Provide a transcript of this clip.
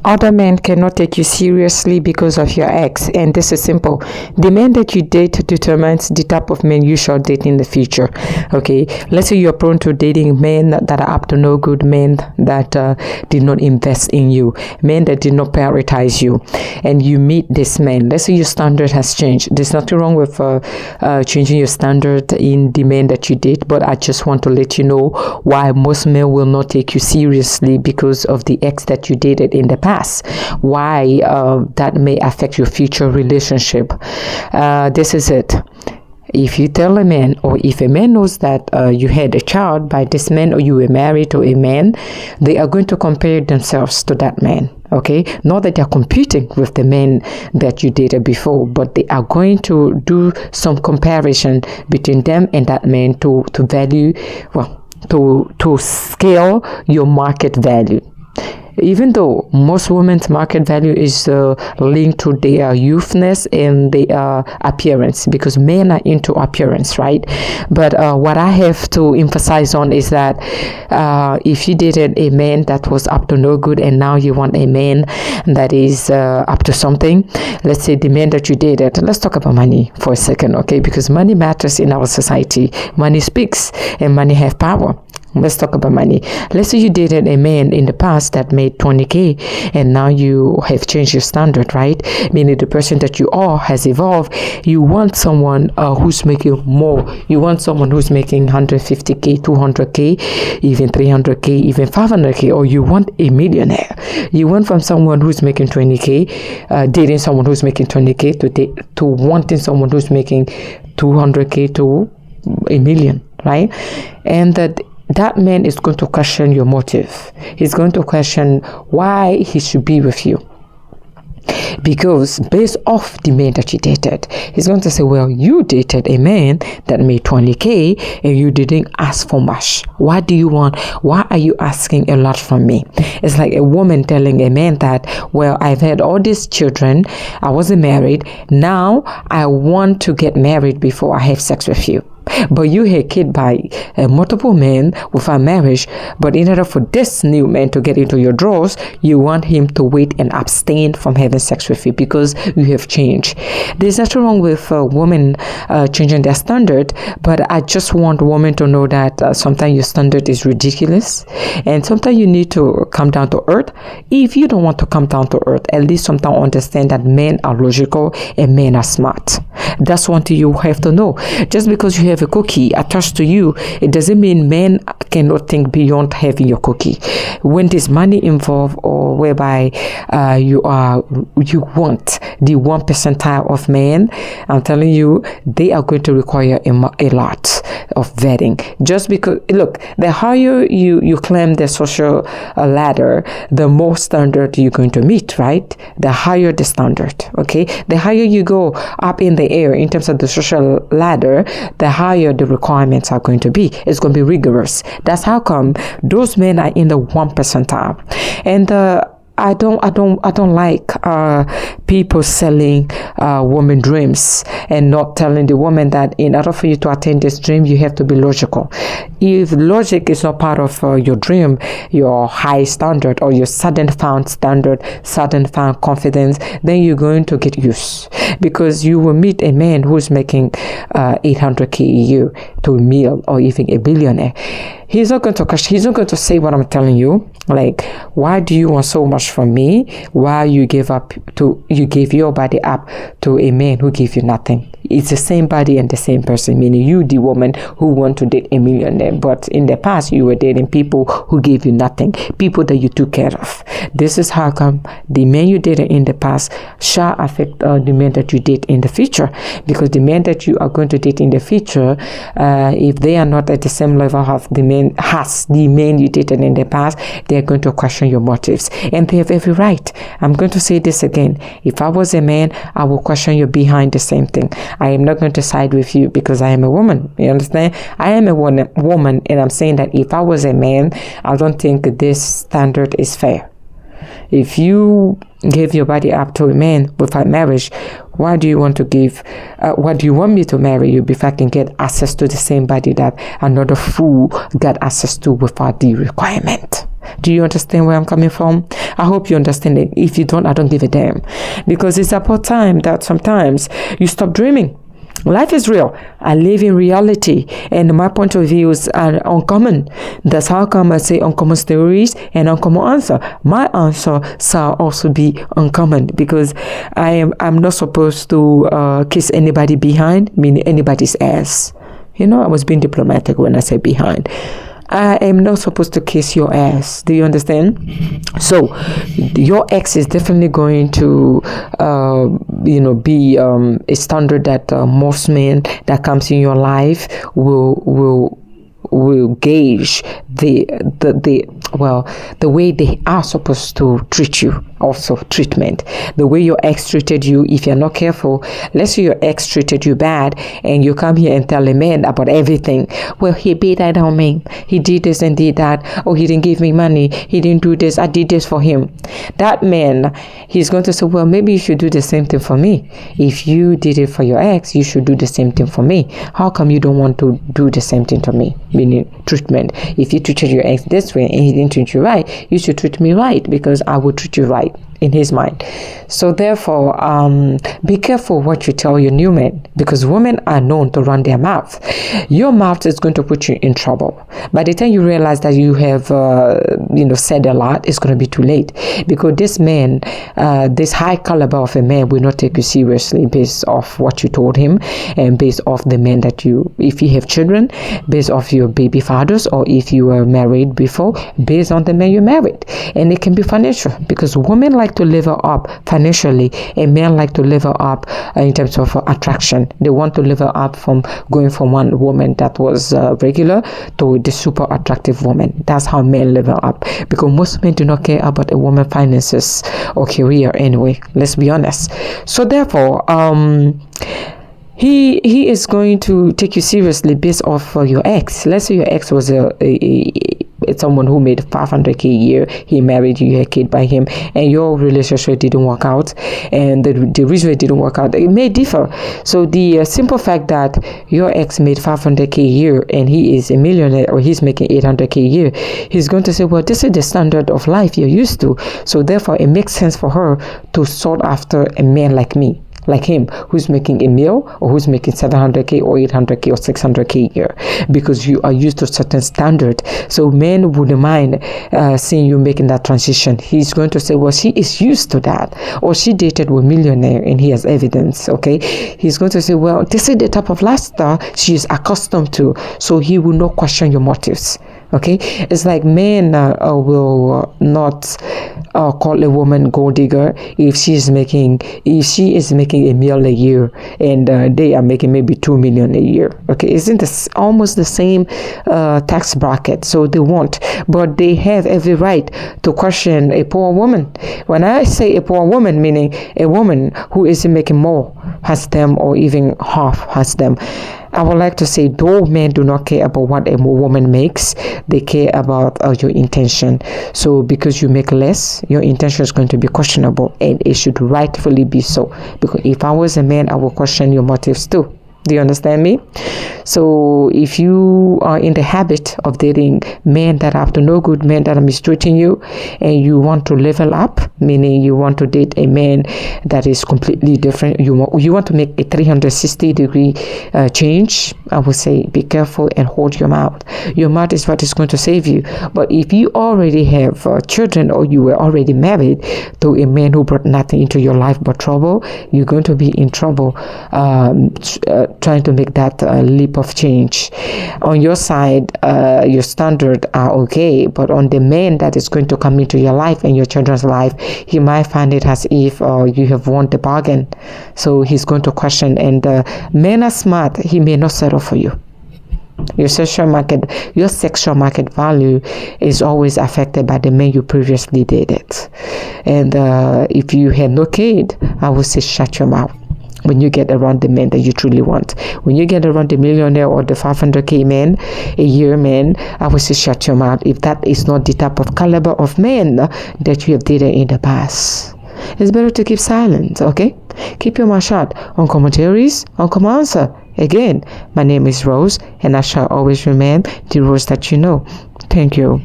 Other men cannot take you seriously because of your ex, and this is simple. The man that you date determines the type of men you shall date in the future. Okay, let's say you're prone to dating men that are up to no good, men that did not invest in you, men that did not prioritize you, and you meet this man. Let's say your standard has changed. There's nothing wrong with changing your standard in the men that you date, but I just want to let you know why most men will not take you seriously because of the ex that you dated in the past. Why that may affect your future relationship. This is it. If you tell a man, or if a man knows that you had a child by this man, or you were married to a man, they are going to compare themselves to that man. Okay, not that they're competing with the men that you dated before, but they are going to do some comparison between them and that man to value, well, to scale your market value. Even though most women's market value is linked to their youthness and their appearance, because men are into appearance, right? But what I have to emphasize on is that if you dated a man that was up to no good and now you want a man that is up to something, let's say the man that you dated, let's talk about money for a second, okay? Because money matters in our society. Money speaks and money have power. Let's talk about money. Let's say you dated a man in the past that made 20K and now you have changed your standard, right? Meaning the person that you are has evolved. You want someone who's making more. You want someone who's making 150K, 200K, even 300K, even 500K, or you want a millionaire. You went from someone who's making 20K, dating someone who's making 20K to wanting someone who's making 200K to a million, right? And that man is going to question your motive. He's going to question why he should be with you. Because based off the man that you dated, he's going to say, well, you dated a man that made 20K and you didn't ask for much. What do you want? Why are you asking a lot from me? It's like a woman telling a man that, well, I've had all these children. I wasn't married. Now I want to get married before I have sex with you. But you had kid by multiple men without marriage, but in order for this new man to get into your drawers, you want him to wait and abstain from having sex with you because you have changed. There's nothing wrong with women changing their standard, but I just want women to know that sometimes your standard is ridiculous and sometimes you need to come down to earth. If you don't want to come down to earth, at least sometimes understand that men are logical and men are smart. That's one thing you have to know. Just because you have a cookie attached to you, it doesn't mean men cannot think beyond having your cookie. When there's money involved, or whereby you want the 1 percentile of men, I'm telling you, they are going to require a lot of vetting. Just because, look, the higher you climb the social ladder, the more standard you're going to meet, right? The higher the standard, okay? The higher you go up in the air in terms of the social ladder, the higher the requirements are going to be. It's going to be rigorous. That's how come those men are in the 1 percentile. And I don't like people selling woman dreams and not telling the woman that in order for you to attain this dream, you have to be logical. If logic is not part of your dream, your high standard or your sudden found standard, sudden found confidence, then you're going to get used, because you will meet a man who's making 800K a year to a meal or even a billionaire. He's not going to say what I'm telling you, like, why do you want so much from me? Why you gave your body up to a man who gave you nothing? It's the same body and the same person, meaning you, the woman who want to date a millionaire, but in the past you were dating people who gave you nothing, people that you took care of. This is how come the men you dated in the past shall affect the men that you date in the future, because the men that you are going to date in the future, if they are not at the same level of the men you dated in the past, they are going to question your motives, and they have every right. I'm going to say this again. If I was a man, I will question you behind the same thing. I am not going to side with you because I am a woman. You understand? I am a woman, and I'm saying that if I was a man, I don't think this standard is fair. If you gave your body up to a man without marriage, why do you want to give? Why do you want me to marry you if I can get access to the same body that another fool got access to without the requirement? Do you understand where I'm coming from? I hope you understand it. If you don't, I don't give a damn. Because it's about time that sometimes you stop dreaming. Life is real. I live in reality, and my point of views are uncommon. That's how come I say uncommon stories and uncommon answer. My answer shall also be uncommon, because I'm not supposed to kiss anybody behind, meaning anybody's ass. I was being diplomatic when I said behind. I am not supposed to kiss your ass. Do you understand? So your ex is definitely going to be a standard that most men that comes in your life will gauge the way they are supposed to treat you. Also treatment, the way your ex treated you. If you're not careful, let's say your ex treated you bad and you come here and tell a man about everything. Well, he beat that on me, he did this and did that, oh, he didn't give me money, he didn't do this, I did this for him. That man, he's going to say, well, maybe you should do the same thing for me. If you did it for your ex, you should do the same thing for me. How come you don't want to do the same thing to me? Meaning treatment. If you treated your ex this way and he didn't treat you right, you should treat me right, because I will treat you right in his mind. So therefore, be careful what you tell your new man, because women are known to run their mouth. Your mouth is going to put you in trouble. By the time you realize that you have said a lot, it's going to be too late, because this man, this high caliber of a man, will not take you seriously based off what you told him, and based off the man that you, if you have children, based off your baby fathers, or if you were married before, based on the man you married. And it can be financial, because women like to level up financially, and men like to level up in terms of attraction. They want to level up from going from one woman that was regular to the super attractive woman. That's how men level up, because most men do not care about a woman's finances or career anyway. Let's be honest. So therefore, he is going to take you seriously based off your ex. Let's say your ex was someone who made $500K a year. He married you, you had a kid by him, and your relationship didn't work out. And the reason it didn't work out, it may differ. So the simple fact that your ex made $500K a year and he is a millionaire, or he's making $800K a year, he's going to say, well, this is the standard of life you're used to. So therefore, it makes sense for her to sought after a man like me, like him, who's making a meal, or who's making $700K or $800K or $600K a year, because you are used to a certain standard. So men wouldn't mind seeing you making that transition. He's going to say, well, she is used to that, or she dated with a millionaire and he has evidence. Okay, he's going to say, well, this is the type of lifestyle she is accustomed to, so he will not question your motives. Okay, it's like men will not call a woman gold digger if she is making a meal a year and they are making maybe $2 million a year. Okay, isn't this almost the same tax bracket? So they won't, but they have every right to question a poor woman. When I say a poor woman, meaning a woman who isn't making more has them, or even half has them. I would like to say, though men do not care about what a woman makes, they care about your intention. So because you make less, your intention is going to be questionable, and it should rightfully be so. Because if I was a man, I would question your motives too. Do you understand me? So if you are in the habit of dating men that are up to no good, men that are mistreating you, and you want to level up, meaning you want to date a man that is completely different, you want to make a 360-degree change, I would say be careful and hold your mouth. Your mouth is what is going to save you. But if you already have children, or you were already married to a man who brought nothing into your life but trouble, you're going to be in trouble trying to make that leap of change. On your side, your standards are okay, but on the man that is going to come into your life and your children's life, he might find it as if you have won the bargain. So he's going to question, and men are smart. He may not settle for you. Your sexual market value is always affected by the men you previously dated. And if you had no kid, I would say shut your mouth. When you get around the men that you truly want, when you get around the millionaire or the 500K man a year man, I would say shut your mouth if that is not the type of caliber of men that you have dated in the past. It's better to keep silent. Okay, keep your mouth shut. Uncommon theories, uncommon answer. Again, my name is Rose, and I shall always remain the Rose that you know. Thank you.